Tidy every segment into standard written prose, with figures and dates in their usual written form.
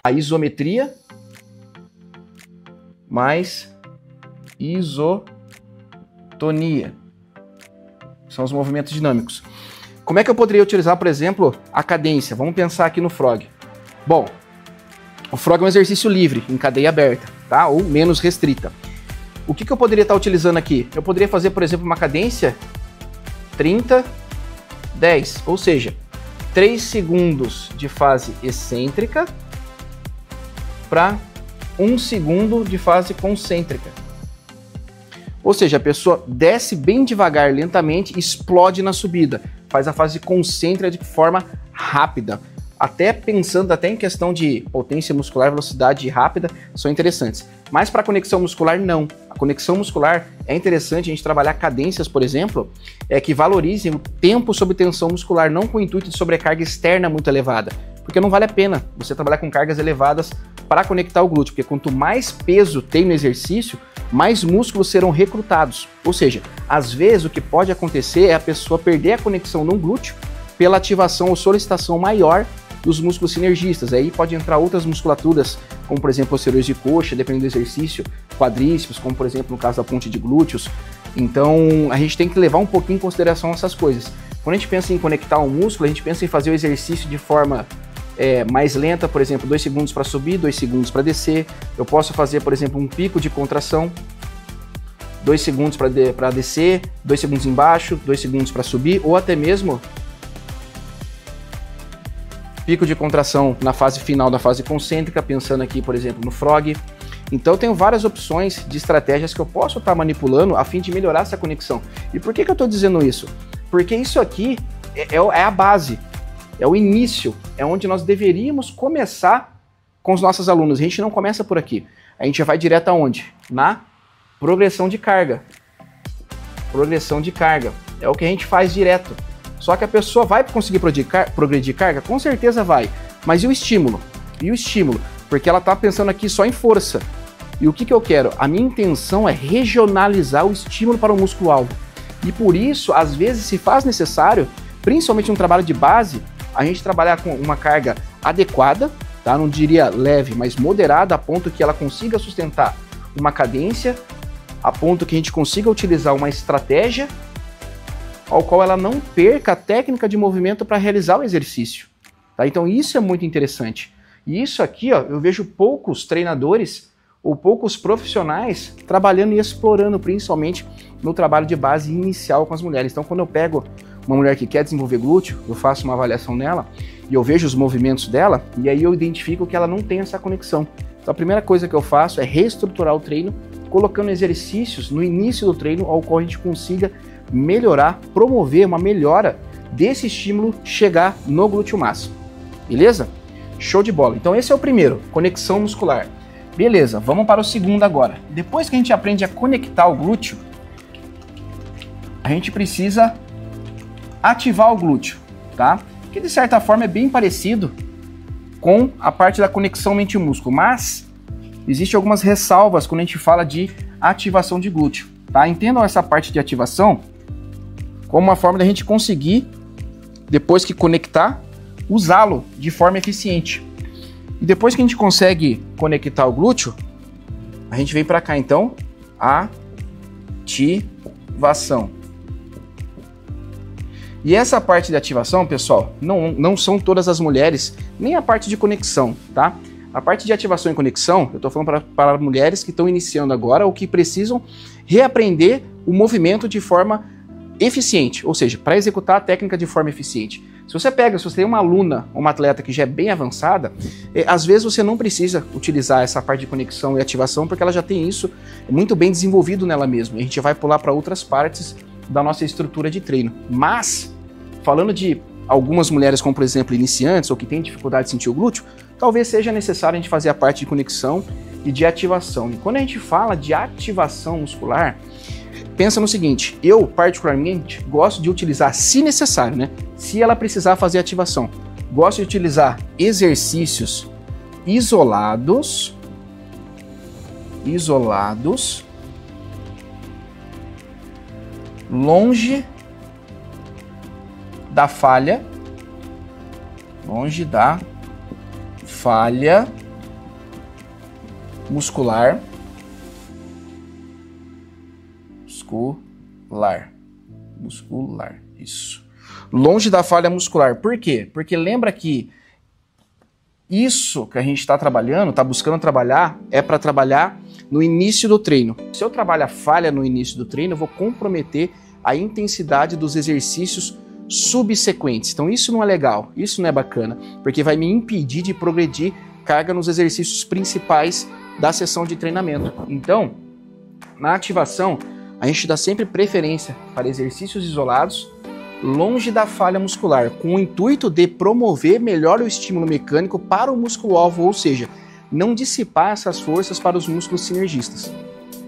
A isometria mais isotonia. São os movimentos dinâmicos. Como é que eu poderia utilizar, por exemplo, a cadência? Vamos pensar aqui no frog. Bom, o frog é um exercício livre, em cadeia aberta, tá? Ou menos restrita. O que eu poderia estar utilizando aqui? Eu poderia fazer, por exemplo, uma cadência 30, 10, ou seja, 3 segundos de fase excêntrica para 1 segundo de fase concêntrica. Ou seja, a pessoa desce bem devagar, lentamente, explode na subida, faz a fase concêntrica de forma rápida. Até pensando até em questão de potência muscular, velocidade rápida, são interessantes. Mas para conexão muscular, não. A conexão muscular é interessante a gente trabalhar cadências, por exemplo, que valorizem o tempo sob tensão muscular, não com o intuito de sobrecarga externa muito elevada. Porque não vale a pena você trabalhar com cargas elevadas para conectar o glúteo, porque quanto mais peso tem no exercício, mais músculos serão recrutados. Ou seja, às vezes o que pode acontecer é a pessoa perder a conexão no glúteo pela ativação ou solicitação maior dos músculos sinergistas. Aí pode entrar outras musculaturas, como por exemplo posteriores de coxa, dependendo do exercício, quadríceps, como por exemplo no caso da ponte de glúteos. Então a gente tem que levar um pouquinho em consideração essas coisas. Quando a gente pensa em conectar um músculo, a gente pensa em fazer o exercício de forma mais lenta, por exemplo, 2 segundos para subir, 2 segundos para descer. Eu posso fazer, por exemplo, um pico de contração, 2 segundos para descer, 2 segundos embaixo, 2 segundos para subir, ou até mesmo pico de contração na fase final da fase concêntrica, pensando aqui, por exemplo, no frog. Então eu tenho várias opções de estratégias que eu posso estar manipulando a fim de melhorar essa conexão. E por que eu estou dizendo isso? Porque isso aqui é a base. É o início, é onde nós deveríamos começar com os nossos alunos. A gente não começa por aqui. A gente vai direto aonde? Na progressão de carga. Progressão de carga. É o que a gente faz direto. Só que a pessoa vai conseguir progredir carga? Com certeza vai. Mas e o estímulo? E o estímulo? Porque ela está pensando aqui só em força. E o que eu quero? A minha intenção é regionalizar o estímulo para o músculo-alvo. E por isso, às vezes, se faz necessário, principalmente no trabalho de base, a gente trabalhar com uma carga adequada, tá? Não diria leve, mas moderada, a ponto que ela consiga sustentar uma cadência, a ponto que a gente consiga utilizar uma estratégia ao qual ela não perca a técnica de movimento para realizar o exercício. Tá? Então isso é muito interessante. E isso aqui, ó, eu vejo poucos treinadores ou poucos profissionais trabalhando e explorando, principalmente no trabalho de base inicial com as mulheres. Então quando eu pego uma mulher que quer desenvolver glúteo, eu faço uma avaliação nela e eu vejo os movimentos dela e aí eu identifico que ela não tem essa conexão. Então a primeira coisa que eu faço é reestruturar o treino, colocando exercícios no início do treino ao qual a gente consiga melhorar, promover uma melhora desse estímulo chegar no glúteo máximo. Beleza? Show de bola. Então esse é o primeiro, conexão muscular. Beleza, vamos para o segundo agora. Depois que a gente aprende a conectar o glúteo, a gente precisa ativar o glúteo, tá? Que de certa forma é bem parecido com a parte da conexão mente-músculo, mas existem algumas ressalvas quando a gente fala de ativação de glúteo, tá? Entendam essa parte de ativação como uma forma da gente conseguir, depois que conectar, usá-lo de forma eficiente. E depois que a gente consegue conectar o glúteo, a gente vem para cá então, ativação. E essa parte de ativação, pessoal, não são todas as mulheres, nem a parte de conexão, tá? A parte de ativação e conexão, eu estou falando para mulheres que estão iniciando agora ou que precisam reaprender o movimento de forma eficiente, ou seja, para executar a técnica de forma eficiente. Se você tem uma aluna, uma atleta que já é bem avançada, às vezes você não precisa utilizar essa parte de conexão e ativação, porque ela já tem isso muito bem desenvolvido nela mesma. A gente vai pular para outras partes da nossa estrutura de treino. Mas, falando de algumas mulheres, como por exemplo iniciantes, ou que têm dificuldade de sentir o glúteo, talvez seja necessário a gente fazer a parte de conexão e de ativação. E quando a gente fala de ativação muscular, pensa no seguinte, eu particularmente gosto de utilizar, se necessário, né? Se ela precisar fazer ativação, gosto de utilizar exercícios isolados, longe da falha, muscular, isso. Longe da falha muscular. Por quê? Porque lembra que isso que a gente está trabalhando, está buscando trabalhar, é para trabalhar no início do treino. Se eu trabalho a falha no início do treino, eu vou comprometer a intensidade dos exercícios subsequentes. Então isso não é legal, isso não é bacana, porque vai me impedir de progredir carga nos exercícios principais da sessão de treinamento. Então, na ativação, a gente dá sempre preferência para exercícios isolados, longe da falha muscular, com o intuito de promover melhor o estímulo mecânico para o músculo-alvo, ou seja, não dissipar essas forças para os músculos sinergistas,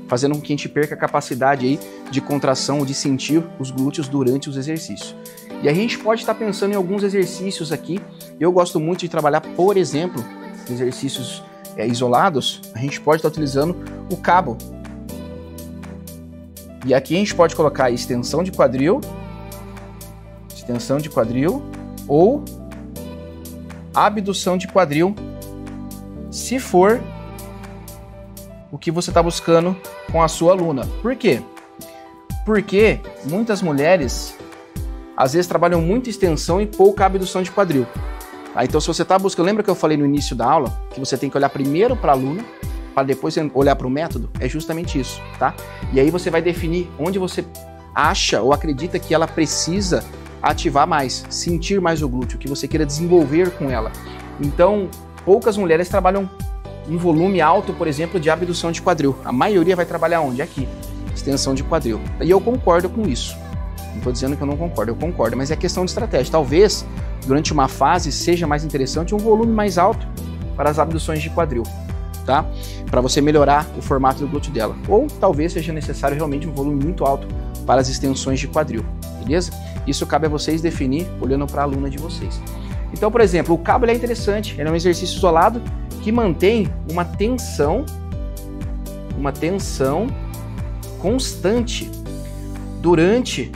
fazendo com que a gente perca a capacidade aí de contração ou de sentir os glúteos durante os exercícios. E a gente pode estar pensando em alguns exercícios aqui. Eu gosto muito de trabalhar, por exemplo, exercícios isolados. A gente pode estar utilizando o cabo. E aqui a gente pode colocar extensão de quadril ou abdução de quadril, se for o que você está buscando com a sua aluna. Por quê? Porque muitas mulheres às vezes trabalham muita extensão e pouca abdução de quadril. Então se você está buscando, lembra que eu falei no início da aula que você tem que olhar primeiro para a aluna para depois olhar para o método? É justamente isso, tá? E aí você vai definir onde você acha ou acredita que ela precisa ativar mais, sentir mais o glúteo, que você queira desenvolver com ela. Então, poucas mulheres trabalham um volume alto, por exemplo, de abdução de quadril. A maioria vai trabalhar onde? Aqui, extensão de quadril. E eu concordo com isso. Não estou dizendo que eu não concordo, eu concordo, mas é questão de estratégia. Talvez, durante uma fase, seja mais interessante um volume mais alto para as abduções de quadril, tá? Para você melhorar o formato do glúteo dela. Ou talvez seja necessário realmente um volume muito alto para as extensões de quadril, beleza? Isso cabe a vocês definir olhando para a aluna de vocês. Então, por exemplo, o cabo ele é interessante, ele é um exercício isolado que mantém uma tensão constante durante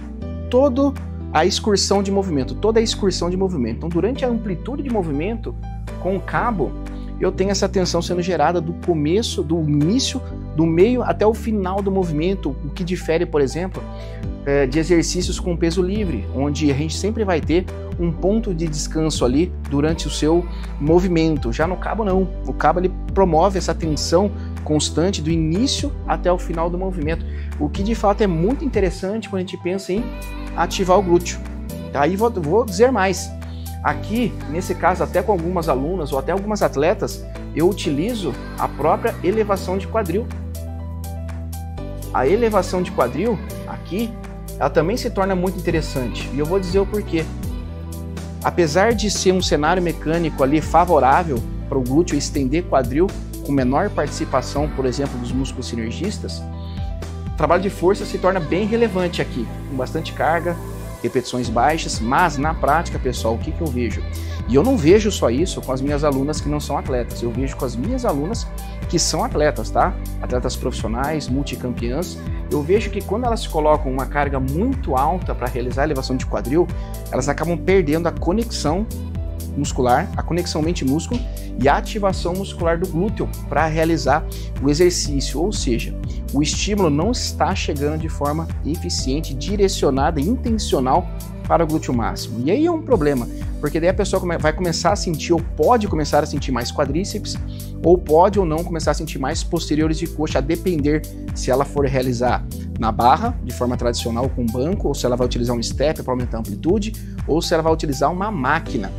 toda a excursão de movimento, Então, durante a amplitude de movimento, com o cabo, eu tenho essa tensão sendo gerada do começo, do início, do meio até o final do movimento, o que difere, por exemplo, de exercícios com peso livre, onde a gente sempre vai ter um ponto de descanso ali durante o seu movimento. Já no cabo não, o cabo ele promove essa tensão constante do início até o final do movimento, o que de fato é muito interessante quando a gente pensa em ativar o glúteo. Aí vou dizer mais, aqui nesse caso até com algumas alunas ou até algumas atletas, eu utilizo a própria elevação de quadril. A elevação de quadril aqui, ela também se torna muito interessante, e eu vou dizer o porquê. Apesar de ser um cenário mecânico ali favorável para o glúteo estender quadril com menor participação, por exemplo, dos músculos sinergistas, o trabalho de força se torna bem relevante aqui, com bastante carga, repetições baixas, mas na prática, pessoal, o que eu vejo? E eu não vejo só isso com as minhas alunas que não são atletas, eu vejo com as minhas alunas que são atletas, tá? Atletas profissionais, multicampeãs. Eu vejo que quando elas colocam uma carga muito alta para realizar a elevação de quadril, elas acabam perdendo a conexão muscular, a conexão mente-músculo e a ativação muscular do glúteo para realizar o exercício, ou seja, o estímulo não está chegando de forma eficiente, direcionada, intencional para o glúteo máximo. E aí é um problema, porque daí a pessoa vai começar a sentir, ou pode começar a sentir mais quadríceps, ou pode ou não começar a sentir mais posteriores de coxa, a depender se ela for realizar na barra, de forma tradicional com banco, ou se ela vai utilizar um step para aumentar a amplitude, ou se ela vai utilizar uma máquina.